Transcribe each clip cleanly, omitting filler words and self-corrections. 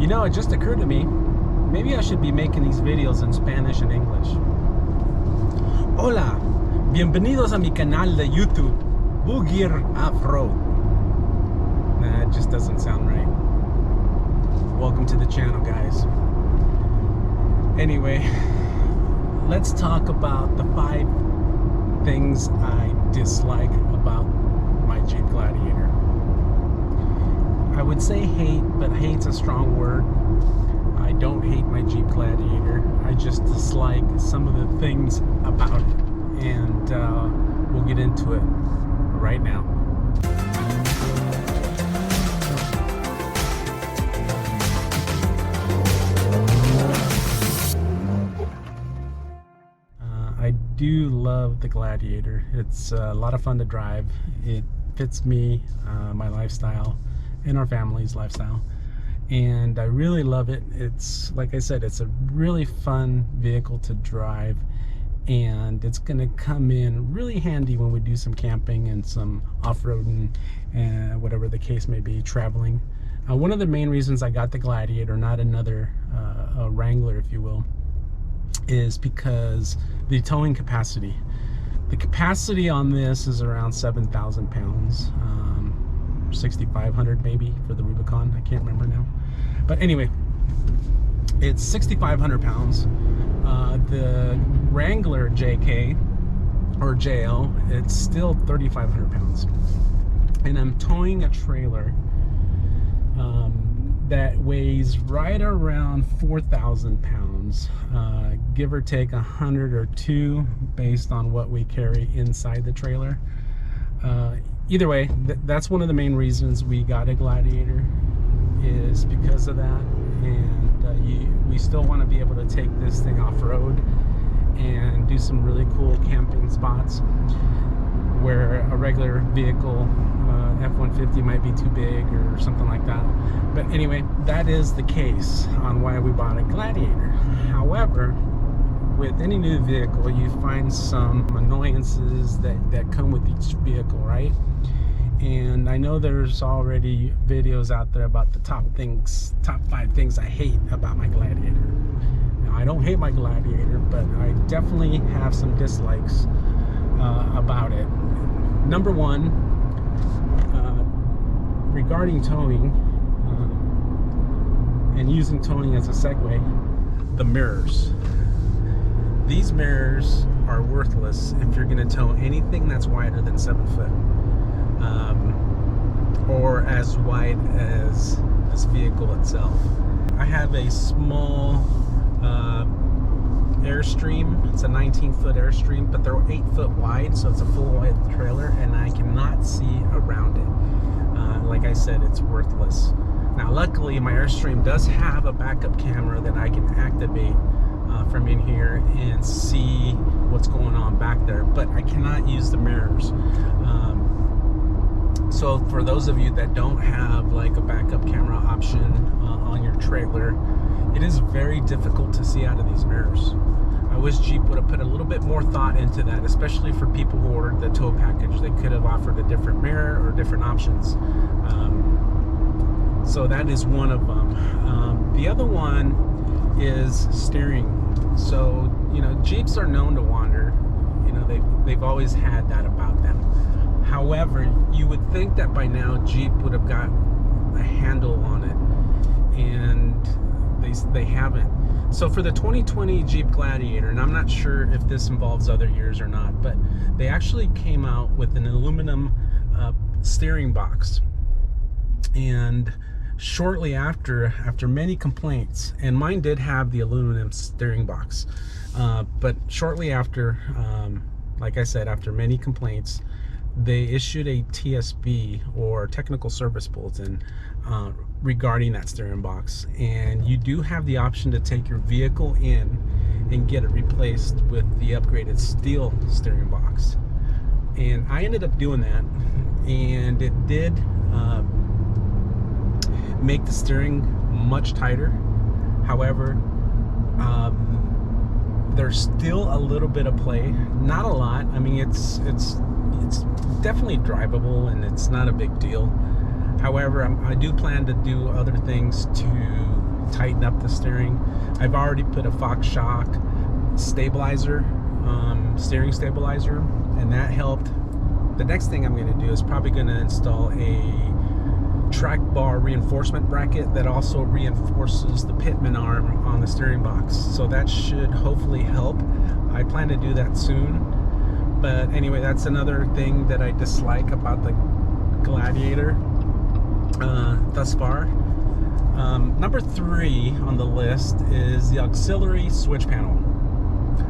You know, it just occurred to me, maybe I should be making these videos in Spanish and English. Hola, bienvenidos a mi canal de YouTube, BullGear Off-Road. Nah, it just doesn't sound right. Welcome to the channel, guys. Anyway, let's talk about the 5 things I dislike about my Jeep Gladiator. I would say hate, but hate's a strong word. I don't hate my Jeep Gladiator. I just dislike some of the things about it. And we'll get into it right now. I do love the Gladiator. It's a lot of fun to drive. It fits me, my lifestyle, and our family's lifestyle, and I really love it. It's, like I said, it's a really fun vehicle to drive, and it's gonna come in really handy when we do some camping and some off-roading and whatever the case may be, traveling. One of the main reasons I got the Gladiator, not another a Wrangler if you will, is because the towing capacity. The capacity on this is around 7,000 pounds. 6,500 maybe for the Rubicon, I can't remember now, but anyway, it's 6,500 pounds. The Wrangler JK or JL, it's still 3,500 pounds, and I'm towing a trailer that weighs right around 4,000 pounds, give or take 100 or 2 based on what we carry inside the trailer. Either way, that's one of the main reasons we got a Gladiator, is because of that. And we still want to be able to take this thing off-road and do some really cool camping spots where a regular vehicle, F-150, might be too big or something like that. But anyway, that is the case on why we bought a Gladiator. However, with any new vehicle, you find some annoyances that come with each vehicle, right? And I know there's already videos out there about the top 5 things I hate about my Gladiator. Now, I don't hate my Gladiator, but I definitely have some dislikes about it. Number 1, regarding towing, and using towing as a segue, the mirrors. These mirrors are worthless if you're going to tow anything that's wider than 7 foot, or as wide as this vehicle itself. I have a small Airstream. It's a 19-foot Airstream, but they're 8 foot wide, so it's a full width trailer, and I cannot see around it. Like I said, it's worthless. Now, luckily, my Airstream does have a backup camera that I can activate from in here and see what's going on back there, but I cannot use the mirrors. So for those of you that don't have like a backup camera option on your trailer, it is very difficult to see out of these mirrors. I wish Jeep would have put a little bit more thought into that, especially for people who ordered the tow package. They could have offered a different mirror or different options. So that is one of them. The other one is steering. So, you know, Jeeps are known to wander. You know, they've always had that about them. However, you would think that by now Jeep would have got a handle on it, and they haven't. So for the 2020 Jeep Gladiator, and I'm not sure if this involves other years or not, but they actually came out with an aluminum steering box. And shortly after many complaints, and mine did have the aluminum steering box, but shortly after, like I said, after many complaints, they issued a TSB, or technical service bulletin, regarding that steering box. And you do have the option to take your vehicle in and get it replaced with the upgraded steel steering box. And I ended up doing that, and it did make the steering much tighter. However, there's still a little bit of play, not a lot. I mean, it's definitely drivable, and it's not a big deal. However, I do plan to do other things to tighten up the steering. I've already put a Fox shock stabilizer, steering stabilizer, and that helped. The next thing I'm going to do is probably going to install a track bar reinforcement bracket that also reinforces the pitman arm on the steering box. So that should hopefully help. I plan to do that soon. But anyway, that's another thing that I dislike about the Gladiator thus far. Number 3 on the list is the auxiliary switch panel.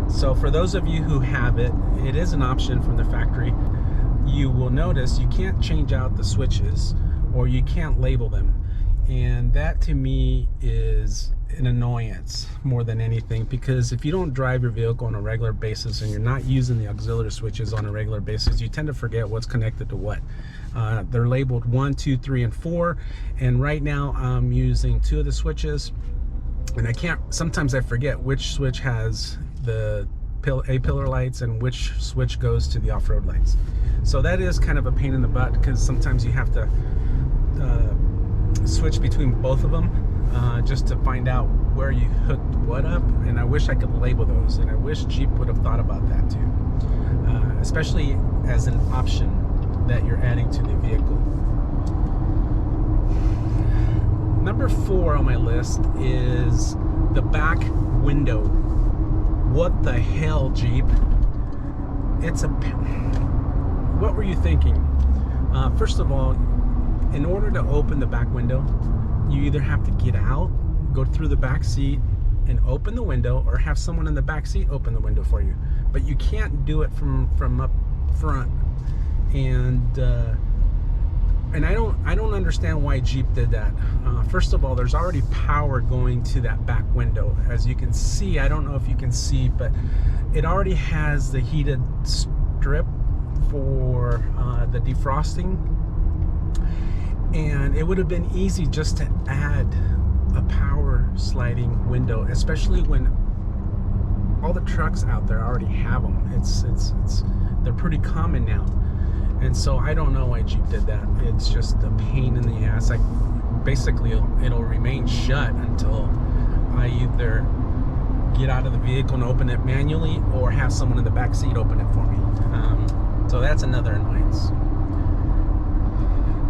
So for those of you who have it, it is an option from the factory. You will notice you can't change out the switches, or you can't label them, and that to me is an annoyance more than anything, because if you don't drive your vehicle on a regular basis and you're not using the auxiliary switches on a regular basis, you tend to forget what's connected to what. They're labeled 1, 2, 3, and 4, and right now I'm using 2 of the switches, and sometimes I forget which switch has the A-pillar lights and which switch goes to the off-road lights. So that is kind of a pain in the butt, because sometimes you have to switch between both of them just to find out where you hooked what up, and I wish I could label those, and I wish Jeep would have thought about that too, especially as an option that you're adding to the vehicle. Number 4 on my list is the back window. What the hell, Jeep? What were you thinking? First of all, in order to open the back window, you either have to get out, go through the back seat and open the window, or have someone in the back seat open the window for you. But you can't do it from up front. And I don't understand why Jeep did that. First of all, there's already power going to that back window. As you can see, I don't know if you can see, but it already has the heated strip for the defrosting, and it would have been easy just to add a power sliding window, especially when all the trucks out there already have them. They're pretty common now. And so I don't know why Jeep did that. It's just a pain in the ass. Basically, it'll remain shut until I either get out of the vehicle and open it manually, or have someone in the back seat open it for me. So that's another annoyance.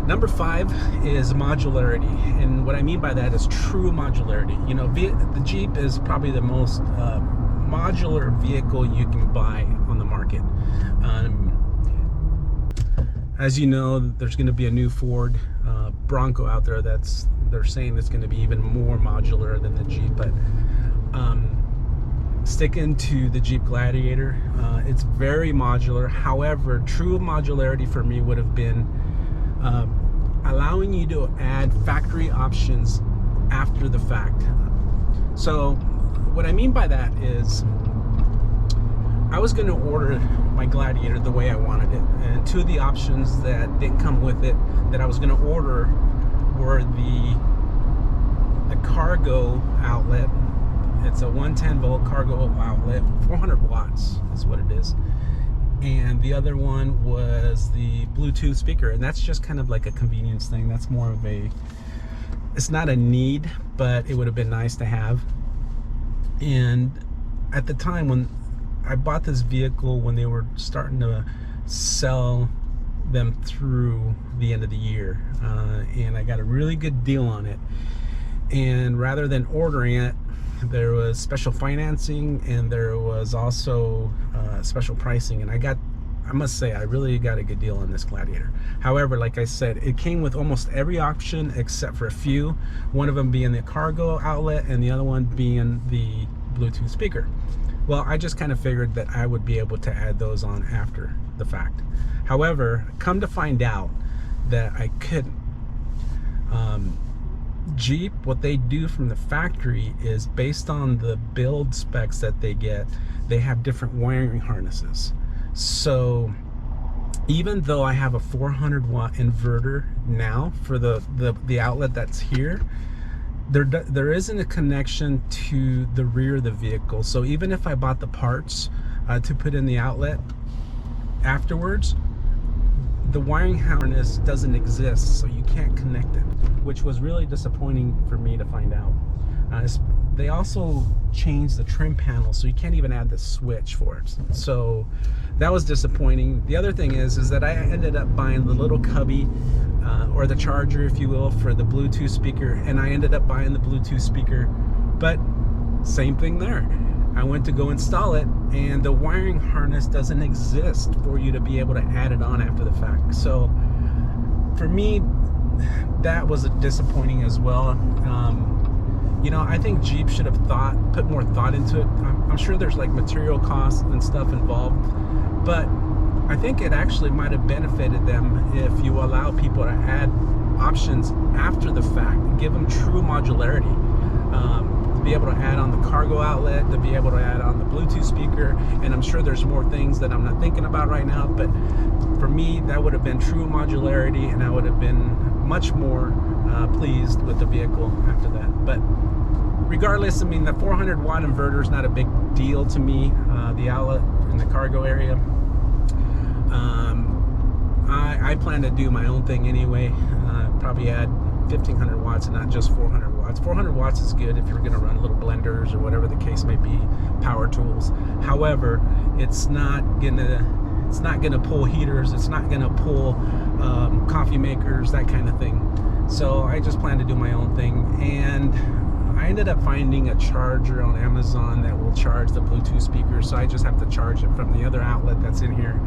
Number 5 is modularity, and what I mean by that is true modularity. You know, the Jeep is probably the most modular vehicle you can buy on the market. As you know, there's going to be a new Ford Bronco out there they're saying it's going to be even more modular than the Jeep, but sticking to the Jeep Gladiator, it's very modular. However, true modularity for me would have been allowing you to add factory options after the fact. So what I mean by that is, I was going to order my Gladiator the way I wanted it, and 2 of the options that didn't come with it that I was going to order were the cargo outlet. It's a 110 volt cargo outlet, 400 watts is what it is, and the other one was the Bluetooth speaker, and that's just kind of like a convenience thing. That's more of it's not a need, but it would have been nice to have. And at the time when I bought this vehicle, when they were starting to sell them through the end of the year, and I got a really good deal on it, and rather than ordering it, there was special financing, and there was also special pricing, and I must say I really got a good deal on this Gladiator. However, like I said, it came with almost every option except for a few, one of them being the cargo outlet and the other one being the Bluetooth speaker. Well, I just kind of figured that I would be able to add those on after the fact. However, come to find out that I couldn't. Jeep, what they do from the factory is, based on the build specs that they get, they have different wiring harnesses. So even though I have a 400 watt inverter now for the outlet that's here, there isn't a connection to the rear of the vehicle. So even if I bought the parts to put in the outlet afterwards, the wiring harness doesn't exist, so you can't connect it, which was really disappointing for me to find out. They also changed the trim panel, so you can't even add the switch for it. So that was disappointing. The other thing is that I ended up buying the little cubby, or the charger, if you will, for the Bluetooth speaker, and I ended up buying the Bluetooth speaker, but same thing there. I went to go install it, and the wiring harness doesn't exist for you to be able to add it on after the fact. So for me, that was disappointing as well. You know, I think Jeep should have put more thought into it. I'm sure there's like material costs and stuff involved, but I think it actually might have benefited them if you allow people to add options after the fact, give them true modularity. To be able to add on the cargo outlet, to be able to add on the Bluetooth speaker, and I'm sure there's more things that I'm not thinking about right now, but for me, that would have been true modularity, and I would have been much more pleased with the vehicle after that. But regardless, I mean, the 400 watt inverter is not a big deal to me, the outlet in the cargo area. I plan to do my own thing anyway, probably add 1500 watts and not just 400 watts. 400 watts is good if you're going to run little blenders or whatever the case may be, power tools. However, it's not gonna pull heaters, it's not gonna pull coffee makers, that kind of thing. So I just plan to do my own thing, and I ended up finding a charger on Amazon that will charge the Bluetooth speaker, so I just have to charge it from the other outlet that's in here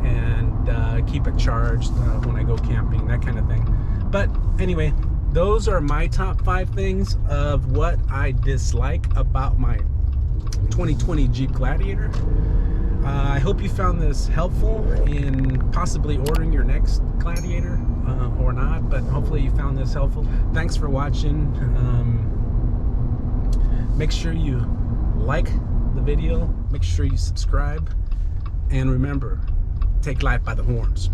and keep it charged when I go camping, that kind of thing. But anyway, those are my top 5 things of what I dislike about my 2020 Jeep Gladiator. I hope you found this helpful in possibly ordering your next Gladiator, or not, but hopefully you found this helpful. Thanks for watching. Make sure you like the video, make sure you subscribe, and remember, take life by the horns.